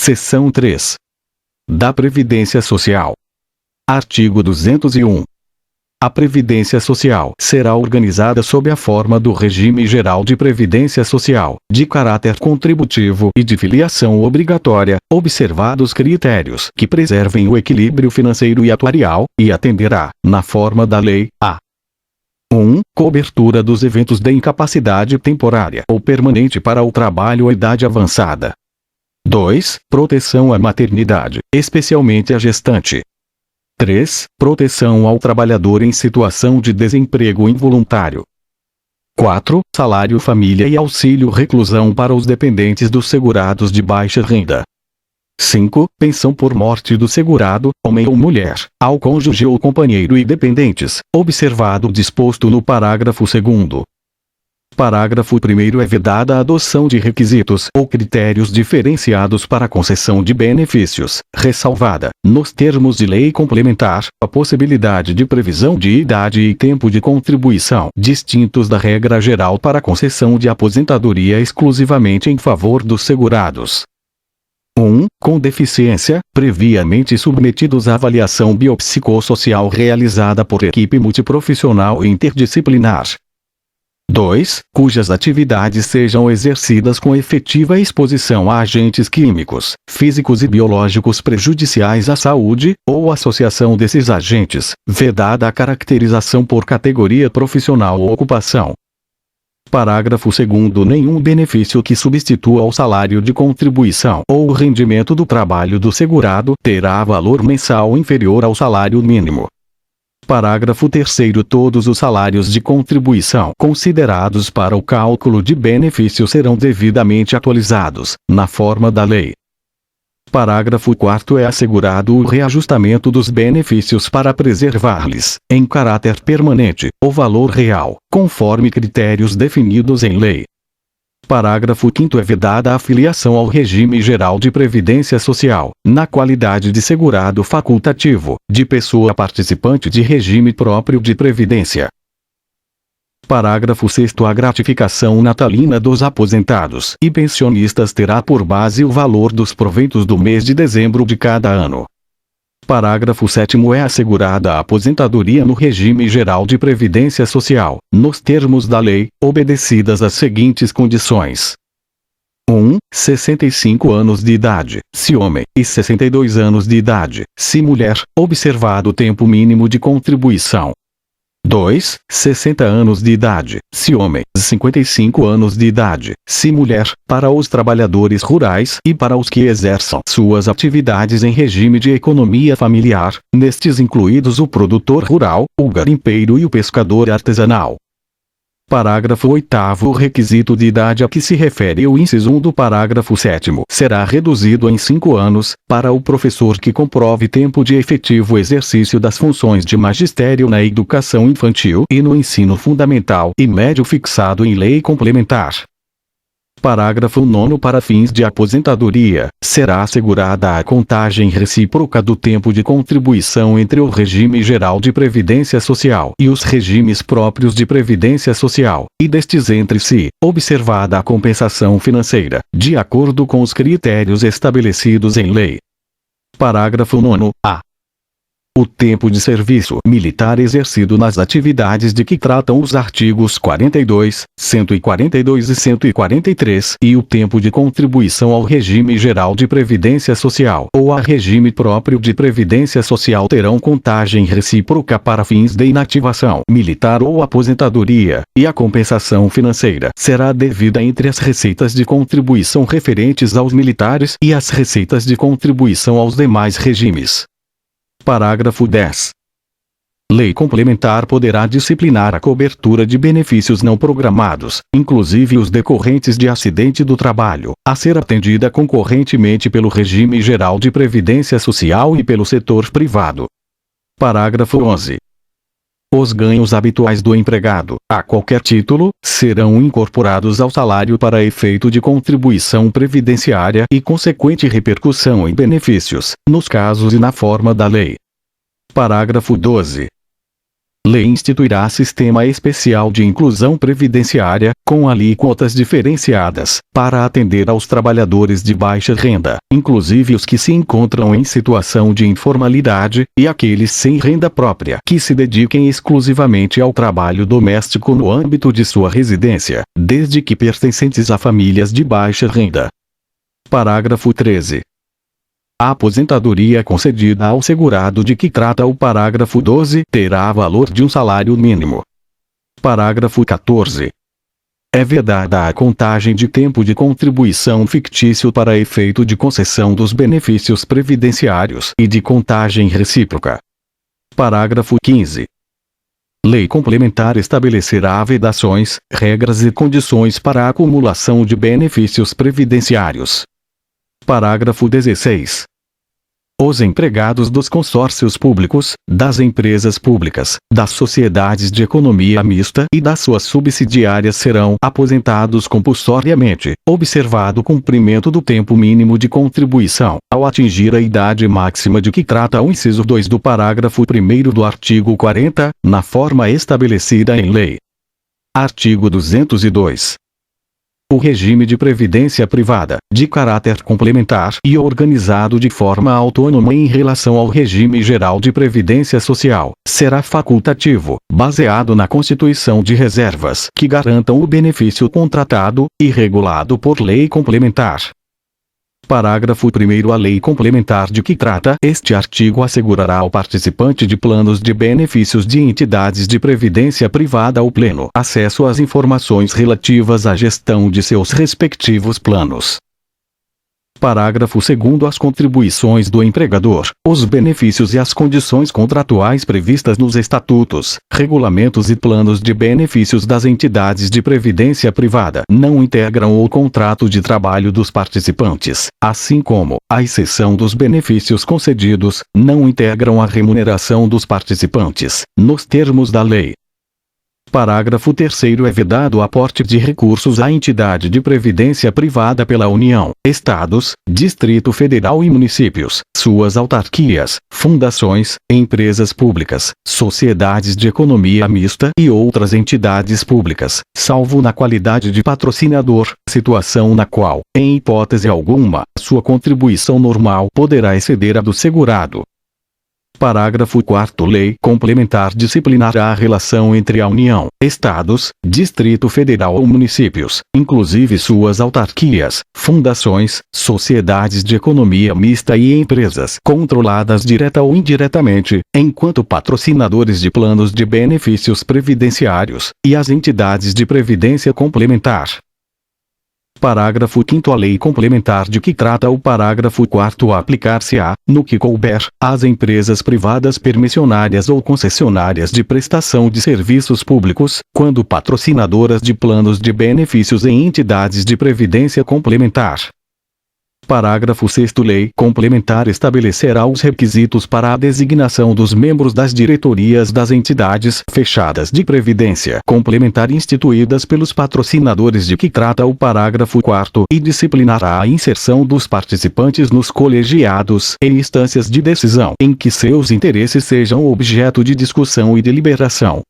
Seção 3. Da Previdência Social. Artigo 201. A Previdência Social será organizada sob a forma do Regime Geral de Previdência Social, de caráter contributivo e de filiação obrigatória, observados critérios que preservem o equilíbrio financeiro e atuarial, e atenderá, na forma da lei, a 1. Cobertura dos eventos de incapacidade temporária ou permanente para o trabalho ou idade avançada. 2. Proteção à maternidade, especialmente à gestante. 3. Proteção ao trabalhador em situação de desemprego involuntário. 4. Salário família e auxílio reclusão para os dependentes dos segurados de baixa renda. 5. Pensão por morte do segurado, homem ou mulher, ao cônjuge ou companheiro e dependentes, observado o disposto no parágrafo 2º. Parágrafo 1º. É vedada a adoção de requisitos ou critérios diferenciados para a concessão de benefícios, ressalvada, nos termos de lei complementar, a possibilidade de previsão de idade e tempo de contribuição distintos da regra geral para a concessão de aposentadoria exclusivamente em favor dos segurados. 1. Com deficiência, previamente submetidos à avaliação biopsicossocial realizada por equipe multiprofissional e interdisciplinar. 2. Cujas atividades sejam exercidas com efetiva exposição a agentes químicos, físicos e biológicos prejudiciais à saúde, ou associação desses agentes, vedada a caracterização por categoria profissional ou ocupação. Parágrafo 2º. Nenhum benefício que substitua o salário de contribuição ou o rendimento do trabalho do segurado terá valor mensal inferior ao salário mínimo. Parágrafo 3º. Todos os salários de contribuição considerados para o cálculo de benefício serão devidamente atualizados, na forma da lei. Parágrafo 4º. É assegurado o reajustamento dos benefícios para preservar-lhes, em caráter permanente, o valor real, conforme critérios definidos em lei. Parágrafo 5º. É vedada a filiação ao Regime Geral de Previdência Social, na qualidade de segurado facultativo, de pessoa participante de regime próprio de previdência. Parágrafo 6º. A gratificação natalina dos aposentados e pensionistas terá por base o valor dos proventos do mês de dezembro de cada ano. Parágrafo 7º. É assegurada a aposentadoria no Regime Geral de Previdência Social, nos termos da lei, obedecidas as seguintes condições. 1. 65 anos de idade, se homem, e 62 anos de idade, se mulher, observado o tempo mínimo de contribuição. 2. 60 anos de idade, se homem, 55 anos de idade, se mulher, para os trabalhadores rurais e para os que exerçam suas atividades em regime de economia familiar, nestes incluídos o produtor rural, o garimpeiro e o pescador artesanal. Parágrafo 8º. O requisito de idade a que se refere o inciso 1 do parágrafo 7º será reduzido em 5 anos, para o professor que comprove tempo de efetivo exercício das funções de magistério na educação infantil e no ensino fundamental e médio fixado em lei complementar. Parágrafo 9º. Para fins de aposentadoria, será assegurada a contagem recíproca do tempo de contribuição entre o Regime Geral de Previdência Social e os regimes próprios de previdência social, e destes entre si, observada a compensação financeira, de acordo com os critérios estabelecidos em lei. Parágrafo 9º. A. O tempo de serviço militar exercido nas atividades de que tratam os artigos 42, 142 e 143 e o tempo de contribuição ao Regime Geral de Previdência Social ou a regime próprio de previdência social terão contagem recíproca para fins de inativação militar ou aposentadoria, e a compensação financeira será devida entre as receitas de contribuição referentes aos militares e as receitas de contribuição aos demais regimes. Parágrafo 10. Lei complementar poderá disciplinar a cobertura de benefícios não programados, inclusive os decorrentes de acidente do trabalho, a ser atendida concorrentemente pelo Regime Geral de Previdência Social e pelo setor privado. Parágrafo 11. Os ganhos habituais do empregado, a qualquer título, serão incorporados ao salário para efeito de contribuição previdenciária e consequente repercussão em benefícios, nos casos e na forma da lei. Parágrafo 12. Lei instituirá sistema especial de inclusão previdenciária, com alíquotas diferenciadas, para atender aos trabalhadores de baixa renda, inclusive os que se encontram em situação de informalidade, e aqueles sem renda própria que se dediquem exclusivamente ao trabalho doméstico no âmbito de sua residência, desde que pertencentes a famílias de baixa renda. Parágrafo 13. A aposentadoria concedida ao segurado de que trata o parágrafo 12 terá valor de um salário mínimo. Parágrafo 14. É vedada a contagem de tempo de contribuição fictício para efeito de concessão dos benefícios previdenciários e de contagem recíproca. Parágrafo 15. Lei complementar estabelecerá vedações, regras e condições para a acumulação de benefícios previdenciários. Parágrafo 16. Os empregados dos consórcios públicos, das empresas públicas, das sociedades de economia mista e das suas subsidiárias serão aposentados compulsoriamente, observado o cumprimento do tempo mínimo de contribuição, ao atingir a idade máxima de que trata o inciso 2 do parágrafo 1º do artigo 40, na forma estabelecida em lei. Artigo 202. O regime de previdência privada, de caráter complementar e organizado de forma autônoma em relação ao regime geral de previdência social, será facultativo, baseado na constituição de reservas que garantam o benefício contratado e regulado por lei complementar. Parágrafo 1º. A lei complementar de que trata este artigo assegurará ao participante de planos de benefícios de entidades de previdência privada o pleno acesso às informações relativas à gestão de seus respectivos planos. Parágrafo 2º. As contribuições do empregador, os benefícios e as condições contratuais previstas nos estatutos, regulamentos e planos de benefícios das entidades de previdência privada não integram o contrato de trabalho dos participantes, assim como, à exceção dos benefícios concedidos, não integram a remuneração dos participantes, nos termos da lei. Parágrafo 3º. É vedado o aporte de recursos à entidade de previdência privada pela União, Estados, Distrito Federal e municípios, suas autarquias, fundações, empresas públicas, sociedades de economia mista e outras entidades públicas, salvo na qualidade de patrocinador, situação na qual, em hipótese alguma, sua contribuição normal poderá exceder a do segurado. Parágrafo 4º. Lei complementar disciplinará a relação entre a União, Estados, Distrito Federal ou municípios, inclusive suas autarquias, fundações, sociedades de economia mista e empresas controladas direta ou indiretamente, enquanto patrocinadores de planos de benefícios previdenciários, e as entidades de previdência complementar. Parágrafo 5º. A lei complementar de que trata o parágrafo 4º aplicar-se-á, no que couber, às empresas privadas permissionárias ou concessionárias de prestação de serviços públicos, quando patrocinadoras de planos de benefícios em entidades de previdência complementar. Parágrafo 6º. Lei complementar estabelecerá os requisitos para a designação dos membros das diretorias das entidades fechadas de previdência complementar instituídas pelos patrocinadores de que trata o parágrafo 4º e disciplinará a inserção dos participantes nos colegiados e instâncias de decisão em que seus interesses sejam objeto de discussão e deliberação,